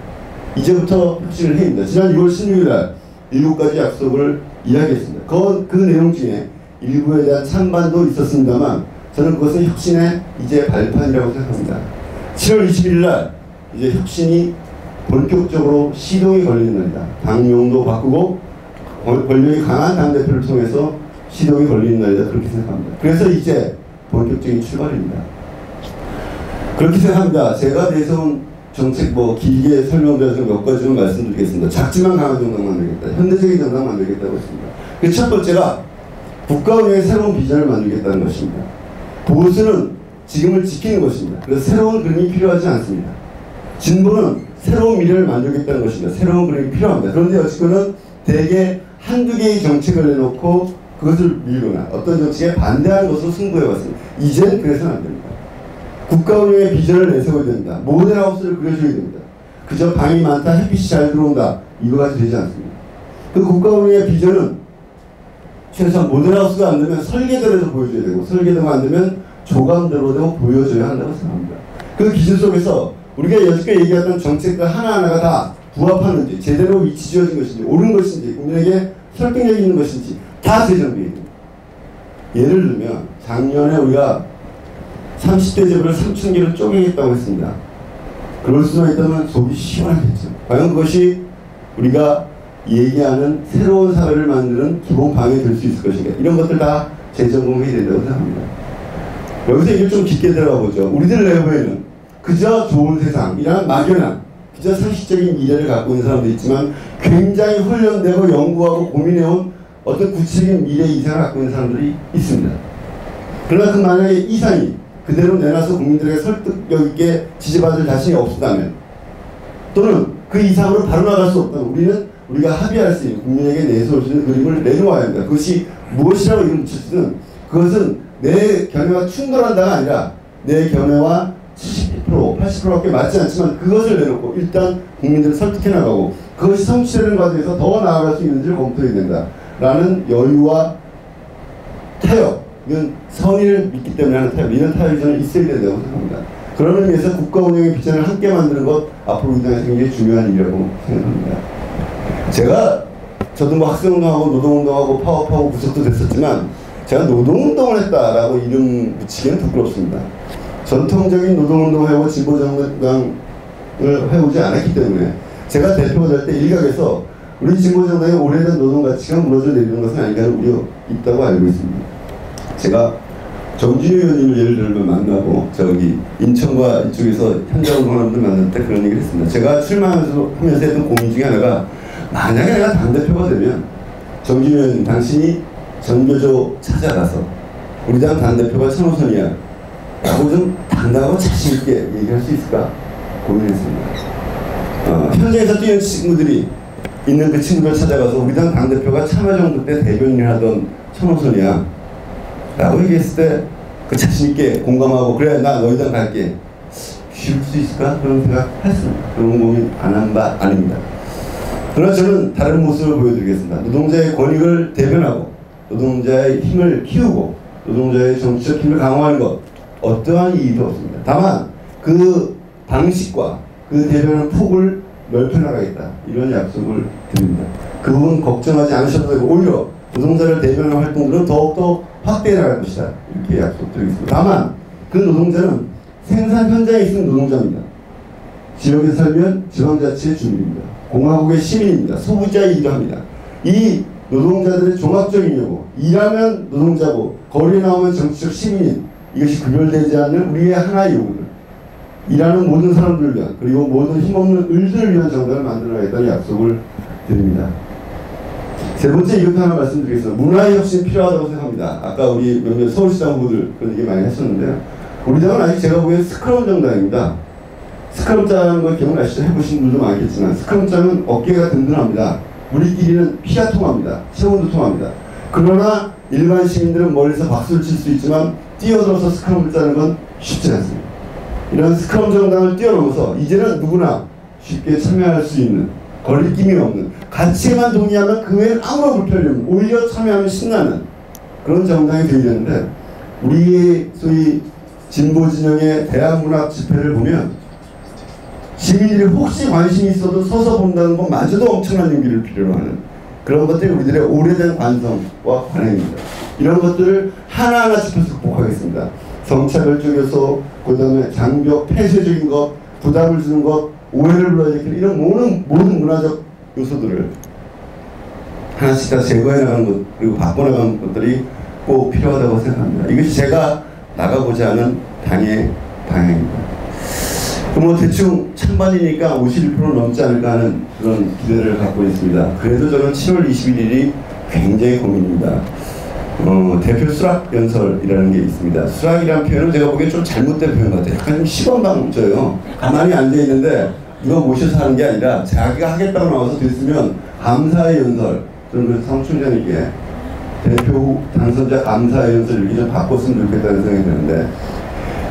Speaker 5: 이제부터 혁신을 해야 합니다. 지난 6월 16일 날 7가지 약속을 이야기했습니다. 그 내용 중에 일부에 대한 찬반도 있었습니다만 저는 그것은 혁신의 이제 발판이라고 생각합니다. 7월 21일 날 이제 혁신이 본격적으로 시동이 걸리는 날이다. 당명도 바꾸고 권력이 강한 당대표를 통해서 시동이 걸리는 날이다. 그렇게 생각합니다. 그래서 이제 본격적인 출발입니다. 그렇게 생각합니다. 제가 내세운 정책 길게 설명드려서 몇 가지만 말씀드리겠습니다. 작지만 강한 정당 만들겠다. 현대적인 정당 만들겠다고 했습니다. 그 첫 번째가 국가 운영의 새로운 비전을 만들겠다는 것입니다. 보수는 지금을 지키는 것입니다. 그래서 새로운 그림이 필요하지 않습니다. 진보는 새로운 미래를 만들겠다는 것입니다. 새로운 그림이 필요합니다. 그런데 어쨌거나 대개 한두 개의 정책을 내놓고 그것을 밀거나 어떤 정책에 반대하는 것으로 승부해왔습니다. 이젠 그래서는 안 됩니다. 국가 운영의 비전을 내세워야 됩니다. 모델하우스를 그려줘야 됩니다. 그저 방이 많다, 햇빛이 잘 들어온다, 이거 가지고 되지 않습니다. 그 국가 운영의 비전은 최소한 모델하우스가 안 되면 설계도에서 보여줘야 되고, 설계도가 안 되면 조감대로도 보여줘야 한다고 생각합니다. 그 기준 속에서 우리가 여태까지 얘기했던 정책과 하나하나가 다 부합하는지, 제대로 위치 지어진 것인지, 옳은 것인지, 국민에게 설득력 있는 것인지 다 재정비해야 됩니다. 예를 들면 작년에 우리가 30대 재벌을 3,000개를 쪼개겠다고 했습니다. 그럴 수만 있다면 속이 시원하겠죠. 과연 그것이 우리가 얘기하는 새로운 사회를 만드는 기본 방향이 될 수 있을 것인가. 이런 것들 다 재점검해야 된다고 생각합니다. 여기서 얘기를 좀 깊게 들어가 보죠. 우리들 내부에는 그저 좋은 세상이란 막연한, 그저 상식적인 미래를 갖고 있는 사람도 있지만 굉장히 훈련되고 연구하고 고민해온 어떤 구체적인 미래 이상을 갖고 있는 사람들이 있습니다. 그러나 그 만약에 이상이 그대로 내놔서 국민들에게 설득력 있게 지지받을 자신이 없다면, 또는 그 이상으로 바로 나갈 수 없다면 우리가 합의할 수 있는, 국민에게 내세울 수 있는 그림을 내놓아야 합니다. 그것이 무엇이라고 이름 붙였든 그것은 내 견해와 충돌한다가 아니라 내 견해와 70%, 80%밖에 맞지 않지만 그것을 내놓고 일단 국민들을 설득해 나가고 그것이 성취되는 과정에서 더 나아갈 수 있는지를 검토해야 된다라는 여유와 타협, 이건 선의를 믿기 때문에 하는 타협, 이런 타협이 저는 있어야 된다고 생각합니다. 그런 의미에서 국가 운영의 비전을 함께 만드는 것, 앞으로 우리 당에서 굉장히 중요한 일이라고 생각합니다. 저도 학생운동하고 노동운동하고 파업하고 구속도 됐었지만 제가 노동운동을 했다라고 이름 붙이기는 부끄럽습니다. 전통적인 노동운동을 해오고 진보정당을 해오지 않았기 때문에 제가 대표가 될 때 일각에서 우리 진보정당의 오래된 노동가치가 무너져 내리는 것은 아닌가 하는 우려 있다고 알고 있습니다. 제가 정진우 의원님을 예를 들면 만나고 인천과 이쪽에서 현장운동하는 분들 만날 때 그런 얘기를 했습니다. 제가 출마하면서 했던 고민 중에 하나가, 만약에 내가 당대표가 되면 정진우 의원님, 당신이 전교조 찾아가서 우리 당 당대표가 천호선이야 라고 좀 당당하고 자신있게 얘기할 수 있을까 고민했습니다. 현장에서 뛰는 친구들이 있는 그 친구들 찾아가서 우리 당 당대표가 참여정부 때 대변인을 하던 천호선이야 라고 얘기했을 때 그 자신있게 공감하고, 그래 나 너희 당 갈게, 쉬울 수 있을까? 그런 생각 했습니다. 그런 고민 안 한 바 아닙니다. 그러나 저는 다른 모습을 보여드리겠습니다. 노동자의 권익을 대변하고 노동자의 힘을 키우고 노동자의 정치적 힘을 강화하는 것, 어떠한 이의도 없습니다. 다만 그 방식과 그 대변의 폭을 넓혀나가겠다, 이런 약속을 드립니다. 그 부분 걱정하지 않으셔도 되고, 오히려 노동자를 대변하는 활동들은 더욱더 확대해 나갈 것이다, 이렇게 약속드리겠습니다. 다만 그 노동자는 생산 현장에 있는 노동자입니다. 지역에 살면 지방자치의 주민입니다. 공화국의 시민입니다. 소비자이기도 합니다. 이 노동자들의 종합적인 요구, 일하면 노동자고 거리에 나오면 정치적 시민인, 이것이 구별되지 않는 우리의 하나의 요구들, 일하는 모든 사람들을 위한, 그리고 모든 힘없는 을들을 위한 정당을 만들어야겠다는 약속을 드립니다. 세 번째, 이것도 하나 말씀드리겠습니다. 문화의 혁신이 필요하다고 생각합니다. 아까 우리 몇몇 서울시장 후보들 그런 얘기 많이 했었는데요. 우리 당은 아직 제가 보기엔 스크럼 정당입니다. 스크럼 짜는 거 기억나시죠? 해보신 분도 많겠지만 스크럼 짜는 어깨가 든든합니다. 우리끼리는 피가 통합니다. 체온도 통합니다. 그러나 일반 시민들은 멀리서 박수를 칠 수 있지만 뛰어들어서 스크럼을 짜는 건 쉽지 않습니다. 이런 스크럼 정당을 뛰어넘어서 이제는 누구나 쉽게 참여할 수 있는, 거리낌이 없는, 가치에만 동의하면 그 외에는 아무런 불편이 없는, 오히려 참여하면 신나는 그런 정당이 되어야 되는데, 우리의 소위 진보 진영의 대한문학 집회를 보면 시민들이 혹시 관심이 있어도 서서 본다는 것마저도 엄청난 용기를 필요로 하는 그런 것들이 우리들의 오래된 관성과 관행입니다. 이런 것들을 하나하나 짚어서 극복하겠습니다. 성차별적 요소, 그 다음에 장벽, 폐쇄적인 것, 부담을 주는 것, 오해를 불러일으키는 이런 모든 문화적 요소들을 하나씩 다 제거해 나가는 것, 그리고 바꿔나가는 것들이 꼭 필요하다고 생각합니다. 이것이 제가 나가고자 하는 당의 방향입니다. 뭐 대충 찬반이니까 51% 넘지 않을까 하는 그런 기대를 갖고 있습니다. 그래도 저는 7월 21일이 굉장히 고민입니다. 대표 수락 연설이라는 게 있습니다. 수락이라는 표현은 제가 보기엔 좀 잘못된 표현 같아요. 약간 좀 시범방져요. 가만히 앉아있는데 누가 모셔서 하는 게 아니라 자기가 하겠다고 나와서 됐으면 감사의 연설, 저는 사무총장님께 대표 당선자 감사의 연설 이렇게 좀 바꿨으면 좋겠다는 생각이 드는데,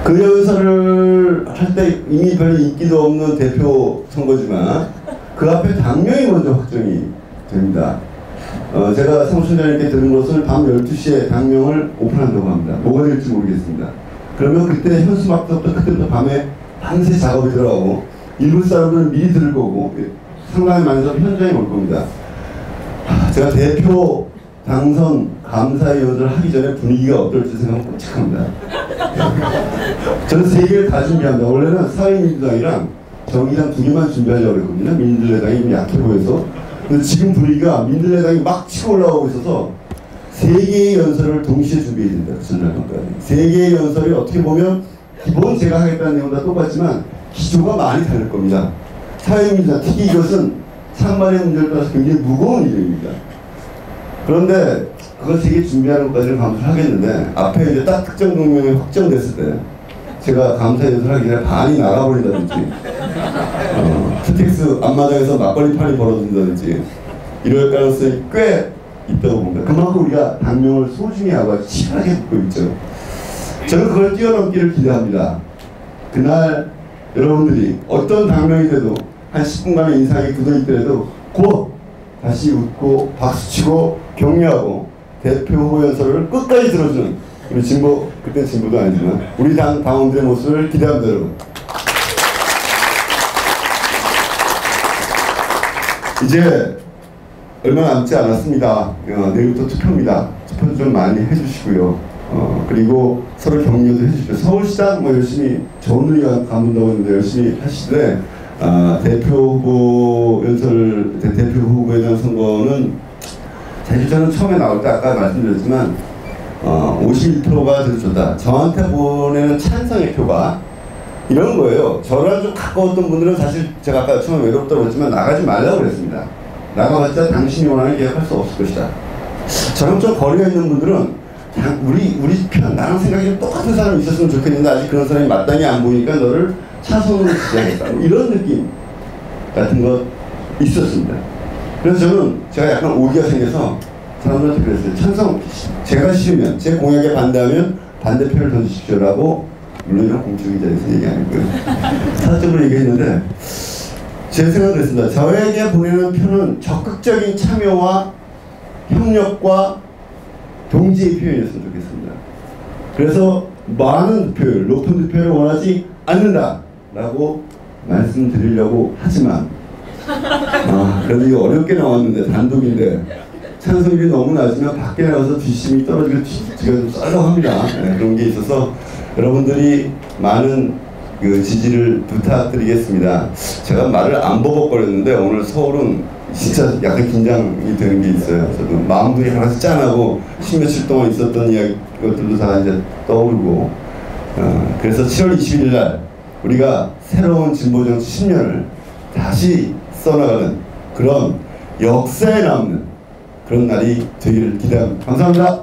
Speaker 5: 그 연설을 할 때 이미 별로 인기도 없는 대표 선거지만 그 앞에 당명이 먼저 확정이 됩니다. 제가 사무총장님께 들은 것은 밤 12시에 당명을 오픈한다고 합니다. 뭐가 될지 모르겠습니다. 그러면 그때 현수막부터 그때부터 밤에 밤새 작업이 들어가고 일부 사람들은 미리 들을 거고 상당히 많은 사람 현장에 올 겁니다. 제가 대표 당선 감사의 연설을 하기 전에 분위기가 어떨지 생각하면 끔찍합니다. 저는 3개를 다 준비합니다. 원래는 사회민주당이랑 정의당 2개만 준비하려고 했거든요. 민들레당이 약해 보여서. 근데 지금 분위기가 민들레당이 막 치고 올라오고 있어서 3개의 연설을 동시에 준비해야 된다. 전날까지. 3개의 연설이 어떻게 보면 기본 제가 하겠다는 내용은 다 똑같지만 기조가 많이 다를 겁니다. 사회민주당, 특히 이것은 상반의 문제를 따라서 굉장히 무거운 일입니다. 그런데 그걸 3개 준비하는 것까지는 감수를 하겠는데 앞에 이제 딱 특정 동명이 확정됐을 때 제가 감사 연설하기 전에 반이 나가버린다든지 스틱스 앞마당에서 막걸리 판이 벌어진다든지 이럴 가능성이 꽤 있다고 봅니다. 그만큼 우리가 당명을 소중히 하고 치열하게 붙고 있죠. 저는 그걸 뛰어넘기를 기대합니다. 그날 여러분들이 어떤 당명이 돼도 한 10분간의 인상이 굳어있더라도 곧 다시 웃고 박수치고 격려하고 대표 후보 연설을 끝까지 들어주는 우리 진보, 그때 진보도 아니지만 우리 당 당원들의 모습을 기대합니다. 여러분. 이제 얼마 남지 않았습니다. 내일부터 투표입니다. 투표 좀 많이 해주시고요. 그리고 서로 격려도 해주십시오. 서울시장 뭐 열심히 좋은 의가 가문다고 했는데 열심히 하시되 대표 후보 연설, 대표 후보에 대한 선거는 사실 저는 처음에 나올 때 아까 말씀드렸지만 51%가 돼도 좋다. 저한테 보내는 찬성의 표가 이런 거예요. 저랑 좀 가까웠던 분들은 사실 제가 아까 처음에 외롭다고 했지만 나가지 말라고 그랬습니다. 나가봤자 당신이 원하는 계약할 수 없을 것이다. 저랑 좀 거리가 있는 분들은 우리 편, 나랑 생각이 좀 똑같은 사람이 있었으면 좋겠는데 아직 그런 사람이 마땅히 안 보이니까 너를 차선으로 지지하겠다. 이런 느낌 같은 거 있었습니다. 그래서 저는 제가 약간 오기가 생겨서 사람들한테 그랬어요. 찬성, 제가 싫으면, 제 공약에 반대하면 반대표를 던지십시오라고, 물론 이런 공적인 자리에서 얘기 아니고요. 사적으로 얘기했는데, 제 생각은 그랬습니다. 저에게 보내는 표는 적극적인 참여와 협력과 동지의 표현이었으면 좋겠습니다. 그래서 많은 득표율, 높은 득표를 원하지 않는다라고 말씀드리려고 하지만 그래도 이거 어렵게 나왔는데 단독인데 찬성률이 너무 낮으면 밖에 나가서 뒷심이 떨어지고 뒤가 좀 썰렁합니다. 네, 그런 게 있어서 여러분들이 많은 그 지지를 부탁드리겠습니다. 제가 말을 안 버벅거렸는데 오늘 서울은 진짜 약간 긴장이 되는 게 있어요. 저도 마음들이 하나씩 짠하고 십몇칠 동안 있었던 이야기 것들도 다 이제 떠오르고 그래서 7월 21일 날 우리가 새로운 진보 정치 10년을 다시 써나가는 그런 역사에 남는 그런 날이 되기를 기대합니다. 감사합니다.